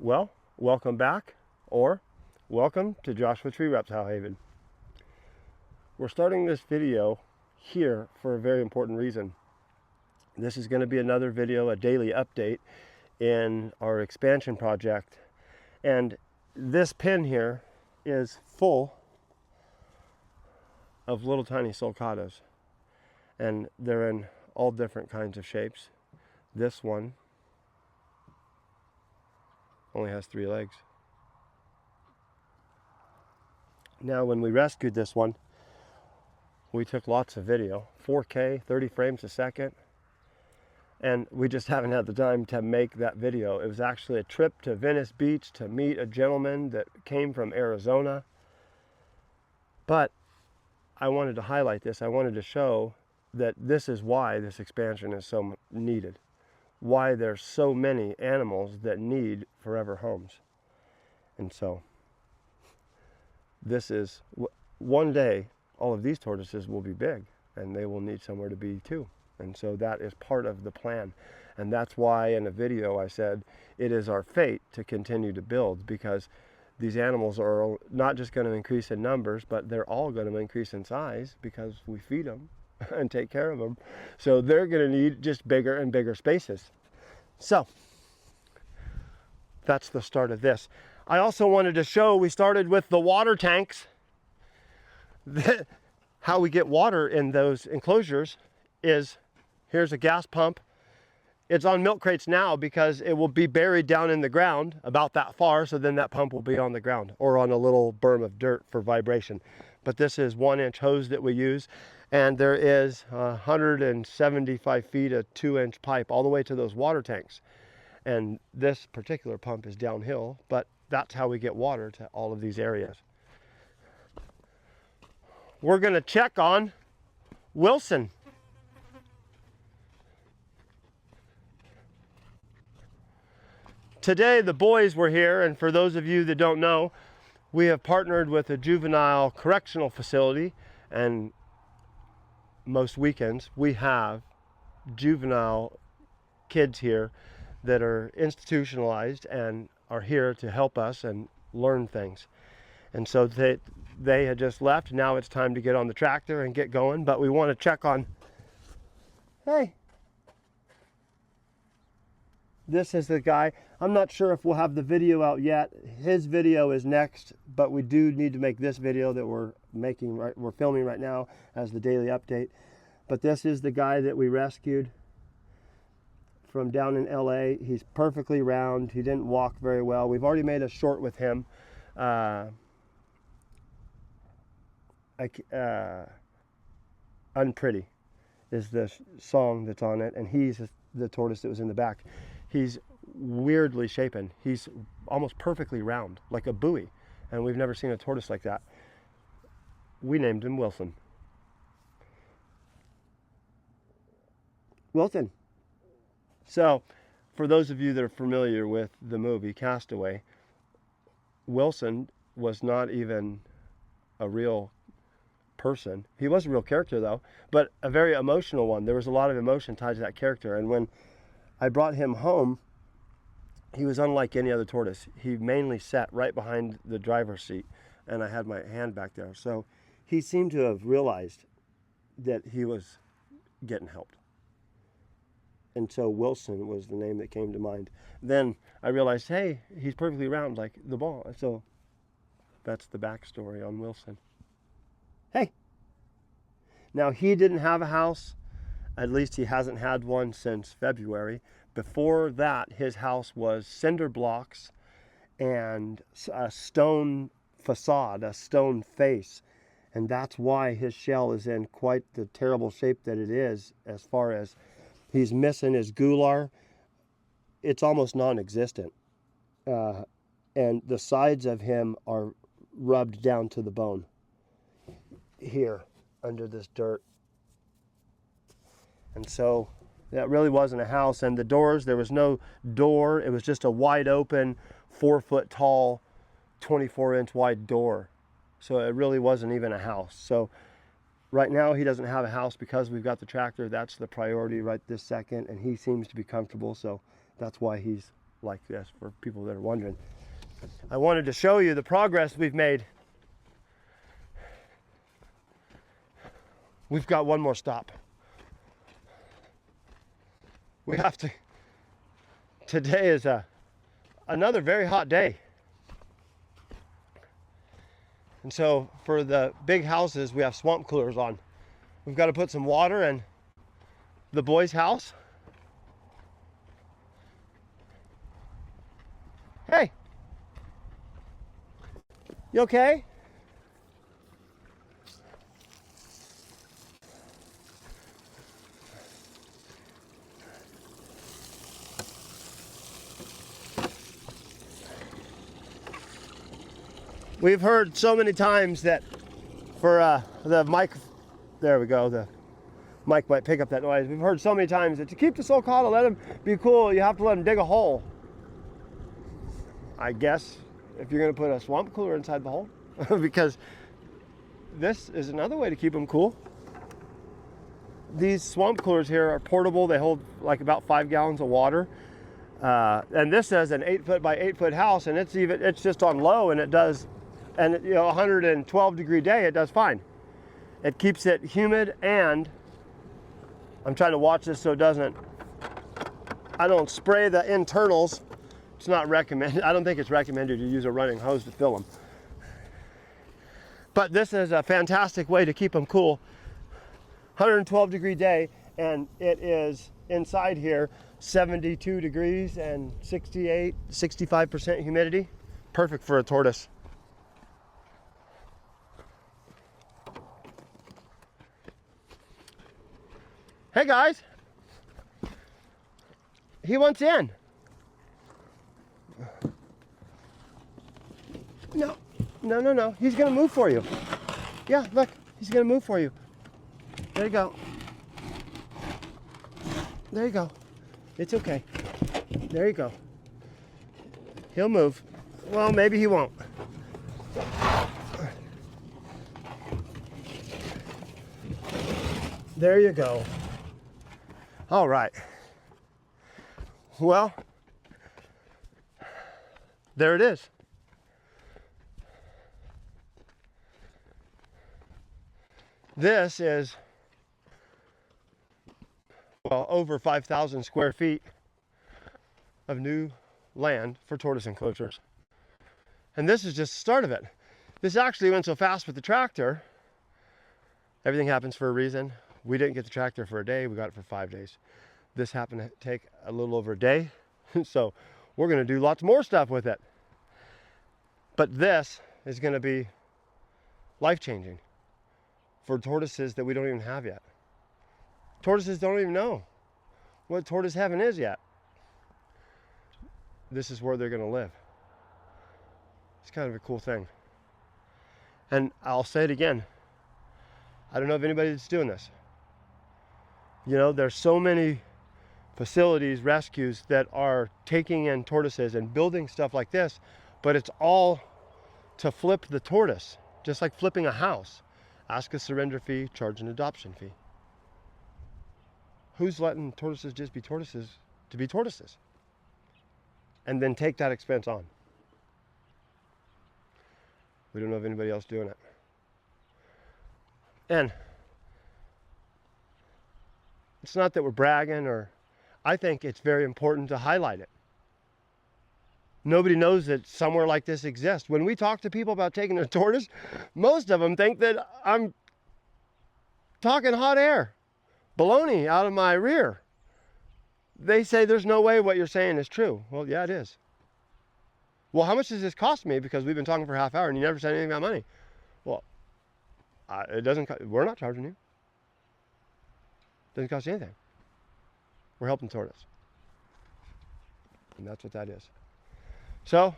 Well, welcome back, or welcome to Joshua Tree Reptile Haven. We're starting this video here for a very important reason. This is going to be another video, a daily update in our expansion project. And this pen here is full of little tiny sulcatas. And they're in all different kinds of shapes. This one only has 3 legs. Now, when we rescued this one, we took lots of video, 4K, 30 frames a second, and we just haven't had the time to make that video. It was actually a trip to Venice Beach to meet a gentleman that came from Arizona. But I wanted to highlight this. I wanted to show that this is why this expansion is so needed. Why there's so many animals that need forever homes. And so this is, one day all of these tortoises will be big and they will need somewhere to be too. And so that is part of the plan. And that's why in a video I said it is our fate to continue to build, because these animals are not just going to increase in numbers, but they're all going to increase in size because we feed them and take care of them. So they're going to need just bigger and bigger spaces. So that's the start of this. I also wanted to show, we started with the water tanks. How we get water in those enclosures is, here's a gas pump. It's on milk crates now because it will be buried down in the ground about that far, so then that pump will be on the ground or on a little berm of dirt for vibration. But this is 1-inch hose that we use, and there is 175 feet of 2-inch pipe all the way to those water tanks. And this particular pump is downhill, but that's how we get water to all of these areas. We're going to check on Wilson. Today the boys were here, and for those of you that don't know, we have partnered with a juvenile correctional facility, and most weekends we have juvenile kids here that are institutionalized and are here to help us and learn things. And so they had just left. Now it's time to get on the tractor and get going, but we want to check on, hey, this is the guy. I'm not sure if we'll have the video out yet. His video is next, but we do need to make this video that we're filming right now as the daily update. But this is the guy that we rescued from down in LA. He's perfectly round. He didn't walk very well. We've already made a short with him. Unpretty is the song that's on it, and he's the tortoise that was in the back. He's weirdly shapen. He's almost perfectly round, like a buoy, and we've never seen a tortoise like that. We named him Wilson. Wilson. So, for those of you that are familiar with the movie Castaway, Wilson was not even a real person. He was a real character though, but a very emotional one. There was a lot of emotion tied to that character, and when I brought him home, he was unlike any other tortoise. He mainly sat right behind the driver's seat, and I had my hand back there. So he seemed to have realized that he was getting helped. And so Wilson was the name that came to mind. Then I realized, hey, he's perfectly round like the ball. So that's the backstory on Wilson. Hey. Now, he didn't have a house. At least he hasn't had one since February. Before that, his house was cinder blocks and a stone facade, a stone face. And that's why his shell is in quite the terrible shape that it is, as far as he's missing his gular. It's almost non-existent. And the sides of him are rubbed down to the bone here under this dirt. And so that really wasn't a house. And the doors, there was no door. It was just a wide open, 4-foot tall, 24-inch wide door. So it really wasn't even a house. So right now he doesn't have a house because we've got the tractor. That's the priority right this second. And he seems to be comfortable. So that's why he's like this for people that are wondering. I wanted to show you the progress we've made. We've got one more stop. We have to, today is another very hot day. And so for the big houses, we have swamp coolers on. We've got to put some water in the boys' house. Hey, you okay? We've heard so many times that for the mic, there we go, the mic might pick up that noise. We've heard so many times that to keep the sulcata, let them be cool, you have to let them dig a hole. I guess if you're going to put a swamp cooler inside the hole, because this is another way to keep them cool. These swamp coolers here are portable. They hold like about 5 gallons of water. And this is an 8 foot by 8 foot house, and it's just on low, and it does, and you know, 112 degree day, it does fine. It keeps it humid, and I'm trying to watch this so it doesn't, I don't spray the internals. It's not recommended. I don't think it's recommended to use a running hose to fill them. But this is a fantastic way to keep them cool. 112 degree day, and it is inside here 72 degrees and 65% humidity. Perfect for a tortoise. Hey guys, he wants in. No, he's gonna move for you. Yeah, look, he's gonna move for you. There you go. There you go. It's okay. There you go. He'll move. Well, maybe he won't. There you go. All right. Well, there it is. This is, well, over 5,000 square feet of new land for tortoise enclosures. And this is just the start of it. This actually went so fast with the tractor. Everything happens for a reason. We didn't get the tractor for a day, we got it for 5 days. This happened to take a little over a day. So we're gonna do lots more stuff with it. But this is gonna be life-changing for tortoises that we don't even have yet. Tortoises don't even know what tortoise heaven is yet. This is where they're gonna live. It's kind of a cool thing. And I'll say it again, I don't know of anybody that's doing this. You know, there's so many facilities, rescues that are taking in tortoises and building stuff like this, but it's all to flip the tortoise, just like flipping a house. Ask a surrender fee, charge an adoption fee. Who's letting tortoises just be tortoises to be tortoises? And then take that expense on. We don't know of anybody else doing it. And it's not that we're bragging, or I think it's very important to highlight it. Nobody knows that somewhere like this exists. When we talk to people about taking a tortoise, most of them think that I'm talking hot air, baloney out of my rear. They say there's no way what you're saying is true. Well, yeah, it is. Well, how much does this cost me? Because we've been talking for a half hour and you never said anything about money. Well, it doesn't. We're not charging you. It doesn't cost you anything. We're helping tortoise, and that's what that is. So,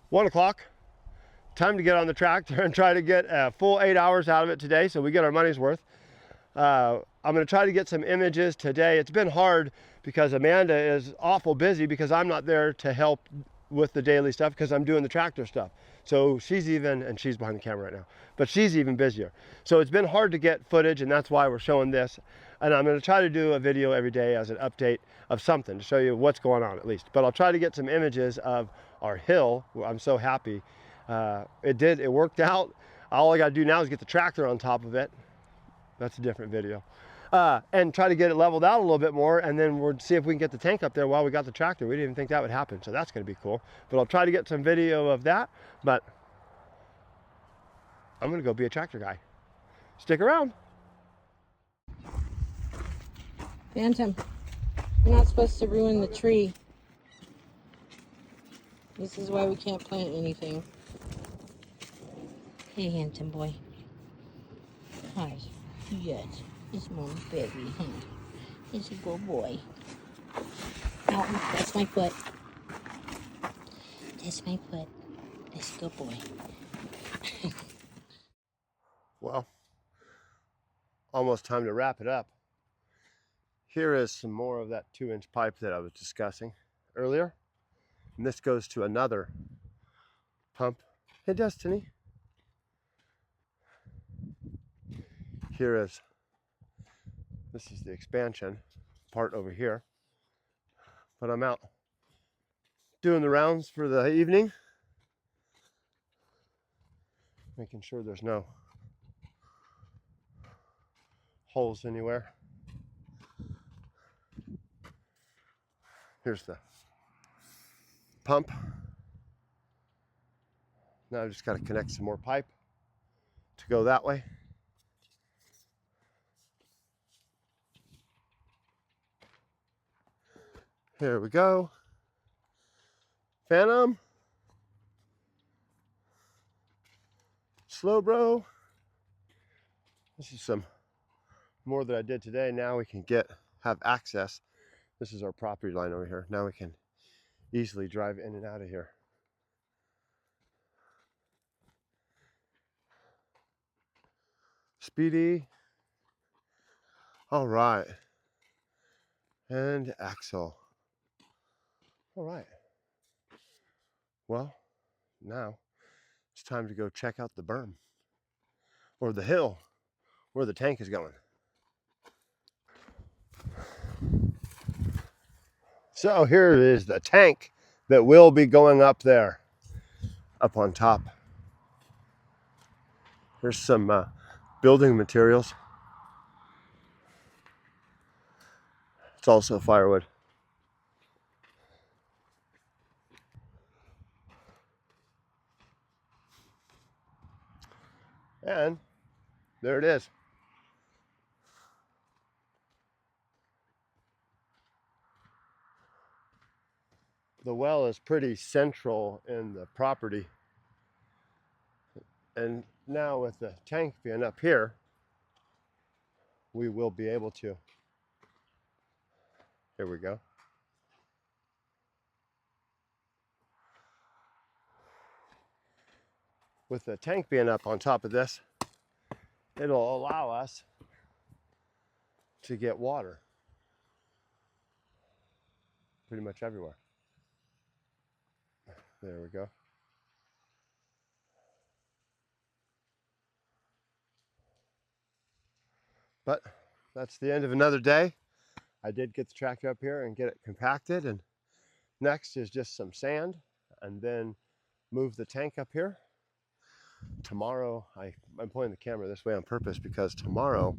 1 o'clock, time to get on the tractor and try to get a full 8 hours out of it today so we get our money's worth. I'm going to try to get some images today. It's been hard because Amanda is awful busy because I'm not there to help with the daily stuff because I'm doing the tractor stuff. So she's behind the camera right now, but she's even busier. So it's been hard to get footage, and that's why we're showing this. And I'm going to try to do a video every day as an update of something to show you what's going on at least. But I'll try to get some images of our hill. I'm so happy. It worked out. All I got to do now is get the tractor on top of it. That's a different video. And try to get it leveled out a little bit more, and then we'll see if we can get the tank up there while we got the tractor. We didn't even think that would happen, so that's going to be cool. But I'll try to get some video of that. But I'm going to go be a tractor guy. Stick around. Phantom, you're not supposed to ruin the tree. This is why we can't plant anything. Hey, handsome boy. Hi. Yes, it's mom's baby, huh? It's a good boy. Oh, that's my foot. That's my foot. That's a good boy. Well, almost time to wrap it up. Here is some more of that 2-inch pipe that I was discussing earlier. And this goes to another pump. Hey, Destiny. This is the expansion part over here. But I'm out doing the rounds for the evening, making sure there's no holes anywhere. Here's the pump. Now I've just got to connect some more pipe to go that way. Here we go. Phantom. Slow, bro. This is some more that I did today. Now we can have access. This is our property line over here. Now we can easily drive in and out of here. Speedy. All right. And Axel. All right. Well, now it's time to go check out the berm or the hill where the tank is going. So here is the tank that will be going up there, up on top. There's some building materials. It's also firewood. And there it is. The well is pretty central in the property. And now with the tank being up here, we will be able to. Here we go. With the tank being up on top of this, it'll allow us to get water pretty much everywhere. There we go. But that's the end of another day. I did get the tractor up here and get it compacted, and next is just some sand and then move the tank up here. Tomorrow, I'm pointing the camera this way on purpose because tomorrow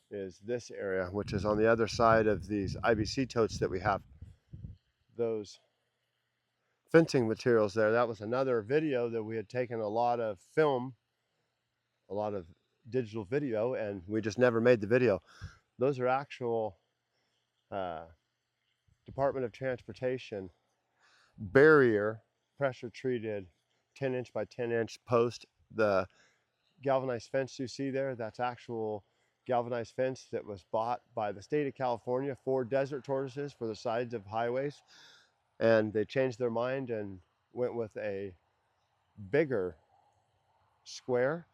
is this area, which is on the other side of these IBC totes that we have. Those fencing materials there, that was another video that we had taken a lot of film, a lot of digital video, and we just never made the video. Those are actual Department of Transportation barrier, pressure treated 10-inch by 10-inch post. The galvanized fence you see there, that's actual galvanized fence that was bought by the state of California for desert tortoises for the sides of highways. And they changed their mind and went with a bigger square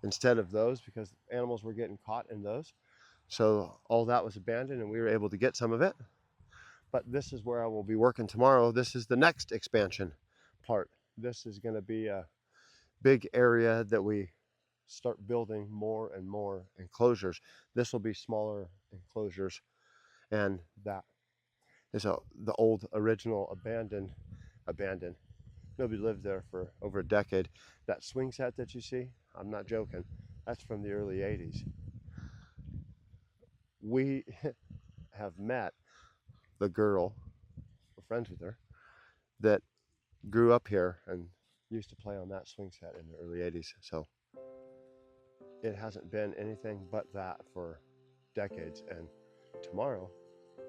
instead of those because animals were getting caught in those. So all that was abandoned and we were able to get some of it. But this is where I will be working tomorrow. This is the next expansion part. This is going to be a big area that we start building more and more enclosures. This will be smaller enclosures, and that is the old original abandoned. Nobody lived there for over a decade. That swing set that you see, I'm not joking, that's from the early 80s. We have met the girl, we're friends with her, that grew up here and used to play on that swing set in the early 80s. So it hasn't been anything but that for decades. And tomorrow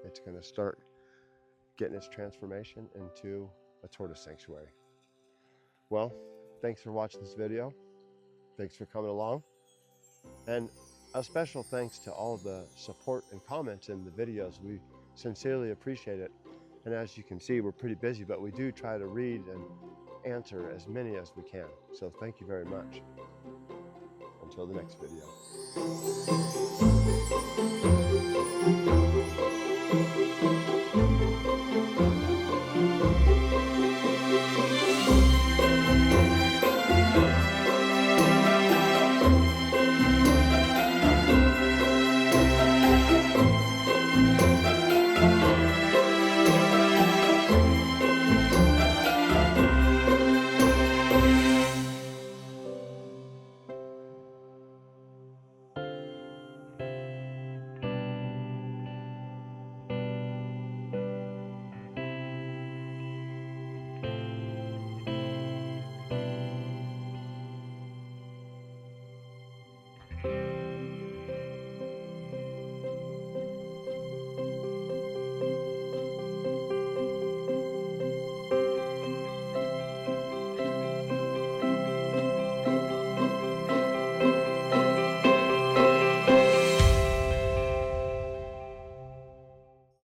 it's going to start getting its transformation into a tortoise sanctuary. Well, thanks for watching this video. Thanks for coming along. And a special thanks to all the support and comments in the videos. We sincerely appreciate it. And as you can see, we're pretty busy, but we do try to read and answer as many as we can. So thank you very much. Until the next video.